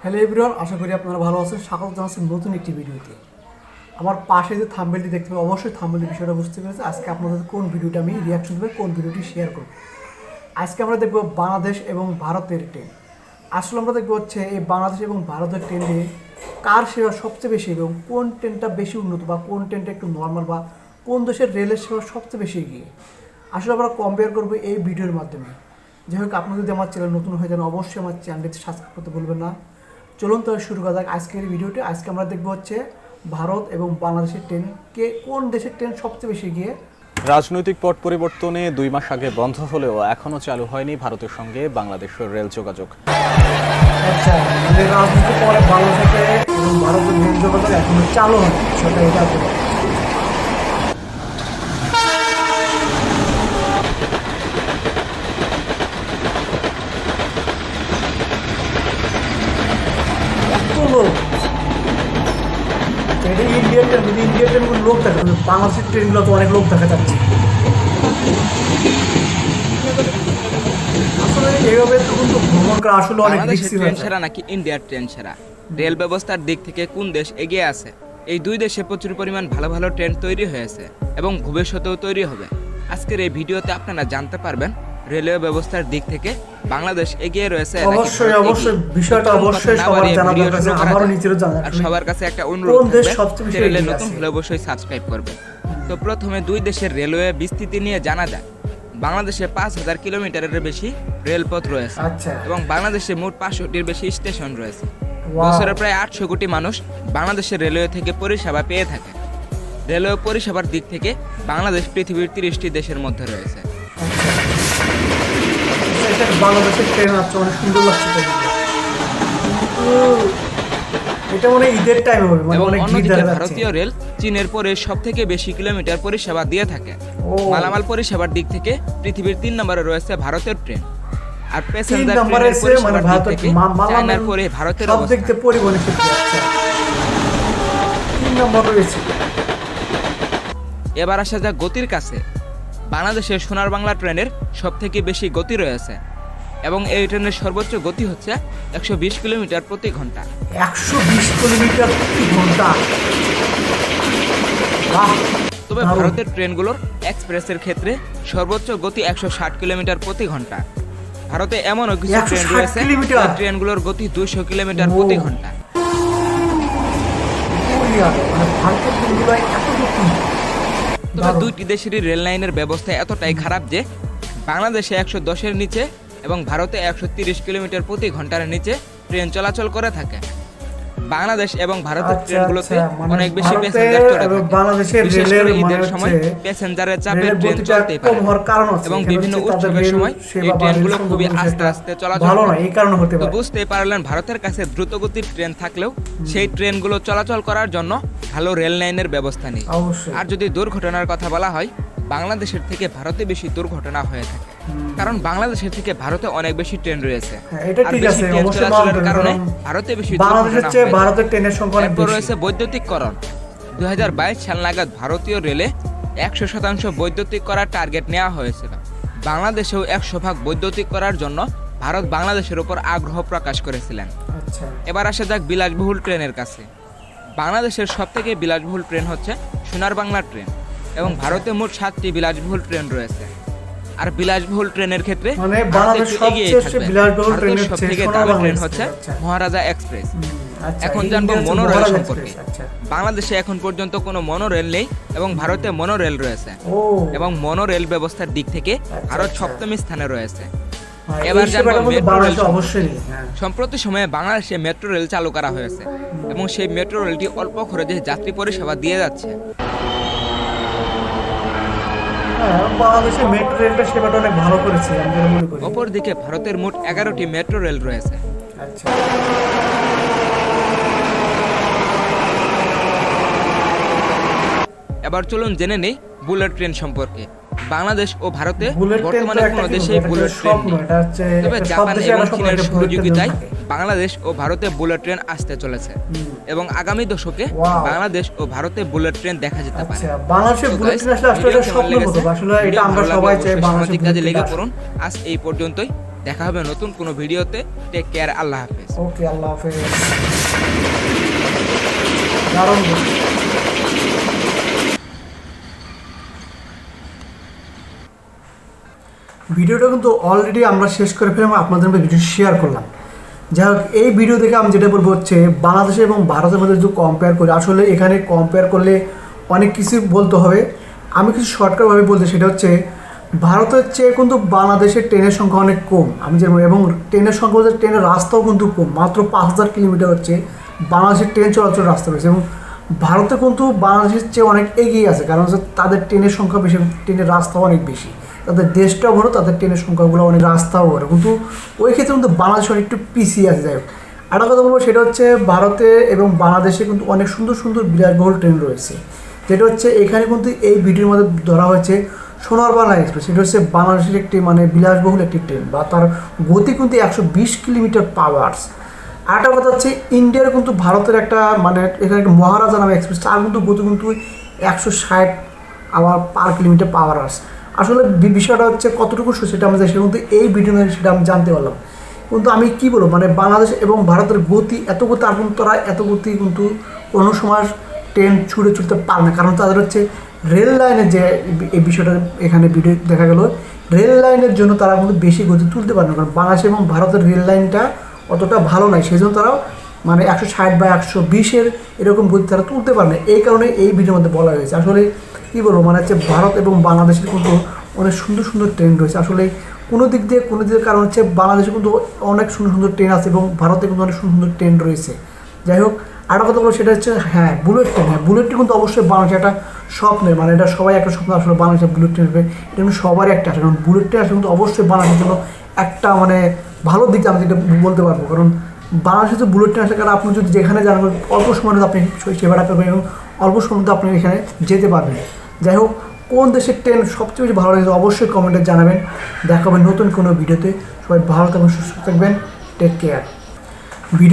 Hello everyone, আশা করি আপনারা ভালো আছেন। স্বাগত জানাচ্ছি নতুন একটি ভিডিওতে। আমার পাশে যে থাম্বনেলটি দেখতে পাবেন, অবশ্যই থাম্বনেলের বিষয়টা বুঝতে পেরেছে। আজকে আপনাদের কোন ভিডিওটা আমি রিয়াকশন দেবো, কোন ভিডিওটি শেয়ার করব। আজকে আমরা দেখব বাংলাদেশ এবং ভারতের ট্রেন। আসলে আমরা দেখবো হচ্ছে এই বাংলাদেশ এবং ভারতের ট্রেনে কার সেবা সবচেয়ে বেশি এবং কোন ট্রেনটা বেশি উন্নত বা কোন ট্রেনটা একটু নর্মাল বা কোন দেশের রেলের সেবা সবচেয়ে বেশি এগিয়ে। আসলে আমরা কম্পেয়ার করবো এই ভিডিওর মাধ্যমে। যাই হোক, আপনারা যদি আমার চ্যানেল নতুন হয়ে যান অবশ্যই আমার চ্যানেলটি সাবস্ক্রাইব করতে ভুলবেন না। চলুন তাহলে শুরু করা যাক আজকের ভিডিওটি। আজকে আমরা দেখবো হচ্ছে ভারত এবং বাংলাদেশের ট্রেন, কোন দেশের ট্রেন সবচেয়ে বেশি এগিয়ে। রাজনৈতিক পট পরিবর্তনে 2 মাস আগে বন্ধ হলেও এখনো চালু হয়নি ভারতের সঙ্গে বাংলাদেশের রেল যোগাযোগ। আচ্ছা, মানে রাজনীতির পরে বাংলাদেশে এবং ভারতের রেল যোগাযোগ এখনো চালু হয়নি, সেটা এটা বলে। ইন্ডিয়ান ট্রেনগুলো লোক দেখা যাচ্ছে, বাংলাদেশের ট্রেনগুলো তো অনেক লোক দেখা যাচ্ছে। আসলে এইভাবে তখন তো ভ্রমণ করা আসলে অনেক রিস্কি ট্রেন সেরা নাকি ইন্ডিয়ার ট্রেন সেরা? রেল ব্যবস্থার দিক থেকে কোন দেশ এগিয়ে আছে? এই দুই দেশে প্রচুর পরিমাণ ভালো ভালো ট্রেন তৈরি হয়েছে এবং ভবিষ্যতেও তৈরি হবে। আজকের এই ভিডিওতে আপনারা জানতে পারবেন রেলওয়ে ব্যবস্থার দিক থেকে বাংলাদেশ এগিয়ে রয়েছে। অবশ্যই বিষয়টা অবশ্যই সবার জানা দরকার, আমারও নিজেরও জানা। আর সবার কাছে একটা অনুরোধ থাকবে, চ্যানেলে নতুন হলে অবশ্যই সাবস্ক্রাইব করবেন। তো প্রথমে দুই দেশের রেলওয়ে বিস্তৃতি নিয়ে জানা যায়। বাংলাদেশে 5000 কিলোমিটারের বেশি রেলপথ রয়েছে এবং বাংলাদেশে মোট 500টির বেশি স্টেশন রয়েছে। বছরে প্রায় 800 কোটি মানুষ বাংলাদেশের রেলওয়ে থেকে পরিষেবা পেয়ে থাকে। রেলওয়ে পরিষেবার দিক থেকে বাংলাদেশ পৃথিবীর 30টি দেশের মধ্যে রয়েছে। বাংলাদেশের ট্রেন আছে, অনেক সুন্দর লাগছে। এটা মনে ঈদের টাইম হবে, মানে অনেক ভিড় দেখা যাচ্ছে। ভারতীয় রেল চীনের পরে সবথেকে বেশি কিলোমিটার পরিষেবা দিয়ে থাকে। মালামাল পরিষেবার দিক থেকে পৃথিবীর 3 নম্বরে রয়েছে ভারতের ট্রেন। আর প্যাসেঞ্জার ট্রেনের পরিষেবার দিক থেকে চায়নার পরে ভারতের অবস্থান। সব দিক থেকে পরিবহনের ক্ষেত্রে 3 নম্বর রয়েছে। এবার আসা যাক গতির কাছে। বাংলাদেশের সোনার বাংলা ট্রেনের সবথেকে বেশি গতি রয়েছে এবং এই ট্রেনের সর্বোচ্চ গতি হচ্ছে 120 কিলোমিটার প্রতি ঘন্টা। 120 কিলোমিটার প্রতি ঘন্টা। তবে ভারতের ট্রেনগুলোর এক্সপ্রেসের ক্ষেত্রে সর্বোচ্চ গতি 160 কিলোমিটার প্রতি ঘন্টা। ভারতে এমনও কিছু ট্রেন রয়েছে ট্রেনগুলোর গতি 200 কিলোমিটার প্রতি ঘন্টা। তবে দুইটি দেশেরই রেল লাইনের ব্যবস্থা এতটাই খারাপ যে বাংলাদেশে 110-এর নিচে এবং ভারতে 130 কিলোমিটার প্রতি ঘন্টার নিচে ট্রেন চলাচল করে থাকে। বাংলাদেশ এবং ভারতের ট্রেনগুলোতে অনেক বেশি প্যাসেঞ্জার চড়ে থাকে। বিশেষ করে ঈদের সময় প্যাসেঞ্জারের চাপে ট্রেন চলতেই পারে এবং বিভিন্ন উৎসবের সময় এই ট্রেনগুলো খুবই আস্তে আস্তে চলাচল করে। তো বুঝতেই পারলেন ভারতের কাছে দ্রুতগতির ট্রেন থাকলেও সেই ট্রেনগুলো চলাচল করার জন্য ভালো রেল লাইনের ব্যবস্থা নেই। আর যদি দুর্ঘটনার কথা বলা হয়, বাংলাদেশের থেকে ভারতে বেশি দুর্ঘটনা হয়ে থাকে, কারণ বাংলাদেশের থেকে ভারতে অনেক বেশি ট্রেন রয়েছে। কারণে ভারতে বেশি রয়েছে বৈদ্যুতিকরণ। 2022 সাল নাগাদ ভারতীয় রেলে 100% বৈদ্যুতিক করার টার্গেট নেওয়া হয়েছিল। বাংলাদেশেও 100% বৈদ্যুতিক করার জন্য ভারত বাংলাদেশের উপর আগ্রহ প্রকাশ করেছিলেন। এবার আসা যাক বিলাসবহুল ট্রেনের কাছে। বাংলাদেশের সবথেকে বিলাসবহুল ট্রেন হচ্ছে সোনার বাংলা ট্রেন এবং ভারতে মোট 7টি বিলাসবহুল ট্রেন রয়েছে। আর বিলাসবহুল ট্রেনের ক্ষেত্রে সবথেকে দামি ট্রেন হচ্ছে মহারাজা এক্সপ্রেস। এখন জানবো মনোরেল সম্পর্কে। বাংলাদেশে এখন পর্যন্ত কোনো মনোরেল নেই এবং ভারতে মনোরেল রয়েছে এবং মনোরেল ব্যবস্থার দিক থেকে ভারত 7ম স্থানে রয়েছে। এবার জানবো মেট্রো রেল। সম্প্রতি সময়ে বাংলাদেশে মেট্রো রেল চালু করা হয়েছে এবং সেই মেট্রো রেলটি অল্প খরচে যাত্রী পরিষেবা দিয়ে যাচ্ছে। বাংলাদেশে মেট্রো রেলটা সেবাটা অনেক ভালো করেছে আমি মনে করি। অপরদিকে ভারতের মোট 11টি মেট্রো রেল রয়েছে। এবার চলুন জেনে নেই বুলেট ট্রেন সম্পর্কে। বাংলাদেশ ও ভারতে বর্তমানে কোনো দেশে বুলেট ট্রেন নেই, তবে জাপান এবং চীনের সহযোগিতায় বাংলাদেশ ও ভারতে বুলেট ট্রেন আসতে চলেছে এবং আগামী দশকে বাংলাদেশ ও ভারতে বুলেট ট্রেন দেখা যেতে পারে। বাংলাদেশে বুলেট ট্রেন আসলে এটা স্বপ্ন হতো, আসলে এটা আমরা সবাই চাই। বাংলাদেশে কাজে লেগে পড়ুন। আজ এই পর্যন্তই। দেখা হবে নতুন কোনো ভিডিওতে। টেক কেয়ার, আল্লাহ হাফেজ। ওকে, আল্লাহ হাফেজ। দারুণ। ভিডিওটা কিন্তু অলরেডি আমরা শেষ করে ফেললাম, আপনাদের মধ্যে ভিডিও শেয়ার করলাম। যাই হোক, এই ভিডিও দেখে আমি যেটা বলবো হচ্ছে বাংলাদেশ এবং ভারতের মধ্যে যদি কম্পেয়ার করি, আসলে এখানে কম্পেয়ার করলে অনেক কিছু বলতে হবে। আমি কিছু শর্টকাটভাবে বলতে, সেটা হচ্ছে ভারতের চেয়ে কিন্তু বাংলাদেশের ট্রেনের সংখ্যা অনেক কম। আমি যেরকম, এবং ট্রেনের সংখ্যা বলতে ট্রেনের রাস্তাও কিন্তু কম, মাত্র 5000 কিলোমিটার হচ্ছে বাংলাদেশের ট্রেন চলাচল রাস্তা রয়েছে। এবং ভারতে কিন্তু বাংলাদেশের চেয়ে অনেক এগিয়ে আছে, কারণ হচ্ছে তাদের ট্রেনের সংখ্যা বেশি, ট্রেনের রাস্তাও অনেক বেশি। তাদের দেশটাও বড়ো, তাদের ট্রেনের সংখ্যাগুলো অনেক, রাস্তাও বড়ো, কিন্তু ওই ক্ষেত্রে কিন্তু বাংলাদেশ অনেক একটু পিছিয়ে আছে। যাই হোক, একটা কথা বলবো, সেটা হচ্ছে ভারতে এবং বাংলাদেশে কিন্তু অনেক সুন্দর সুন্দর বিলাসবহুল ট্রেন রয়েছে। যেটা হচ্ছে এখানে কিন্তু এই ভিডিওর মধ্যে ধরা হয়েছে সোনার বাংলা এক্সপ্রেস। সেটা হচ্ছে বাংলাদেশের একটি বিলাসবহুল একটি ট্রেন, বা তার গতি কিন্তু 120 কিলোমিটার পার আওয়ার্স। আরেকটা কথা হচ্ছে ইন্ডিয়ার কিন্তু ভারতের একটা এখানে একটা মহারাজা নামে এক্সপ্রেস, তার কিন্তু গতি কিন্তু 160 hour per kilometre per hours. আসলে বিষয়টা হচ্ছে কতটুকু সেটা আমরা সেটা কিন্তু এই ভিডিও সেটা আমি জানতে পারলাম। কিন্তু আমি কী বলবো, বাংলাদেশ এবং ভারতের গতি এত গতি, আর কিন্তু তারা এত গতি কিন্তু কোনো সময় ট্রেন ছুটতে পারে না, কারণ তাদের হচ্ছে রেল লাইনের যে এই বিষয়টা এখানে ভিডিও দেখা গেল, রেল লাইনের জন্য তারা কিন্তু বেশি গতি তুলতে পারে না, কারণ বাংলাদেশ এবং ভারতের রেল লাইনটা অতটা ভালো নয়, সেই জন্য তারা 160 বা 120-এর এরকম গতি তারা তুলতে পারে না। এই কারণে এই ভিডিওর মধ্যে বলা হয়েছে। আসলে কী বলবো, হচ্ছে ভারত এবং বাংলাদেশের কিন্তু অনেক সুন্দর সুন্দর ট্রেন রয়েছে। আসলে কোনো দিক দিয়ে কারণ হচ্ছে বাংলাদেশে কিন্তু অনেক সুন্দর সুন্দর ট্রেন আছে এবং ভারতে কিন্তু অনেক সুন্দর সুন্দর ট্রেন রয়েছে। যাই হোক, আরেকটা কথা বলো, সেটা হচ্ছে বুলেট ট্রেন। বুলেট ট্রেন কিন্তু অবশ্যই বাংলাদেশে একটা স্বপ্নের, এটা সবাই একটা স্বপ্ন, আসলে বাংলাদেশে বুলেট ট্রেন হবে, এটা কিন্তু সবারই একটা আসে। কারণ বুলেট ট্রেন আসলে কিন্তু অবশ্যই বাংলাদেশের জন্য একটা ভালো দিক আমি যেটা বলতে পারবো, কারণ বাংলাদেশে তো বুলেট ট্রেন আসে, কারণ আপনি যদি যেখানে যান অল্প সময়ের মধ্যে আপনি সেবাটা পাবেন এবং অল্প সময়ের মধ্যে আপনি এখানে যেতে পারবেন। যাই হোক, কোন দেশের ট্রেন সবচেয়ে বেশি ভালো লাগে অবশ্যই কমেন্টে জানাবেন। দেখা হবে নতুন কোনো ভিডিওতে। সবাই ভালো থাকবেন, সুস্থ থাকবেন। Take care.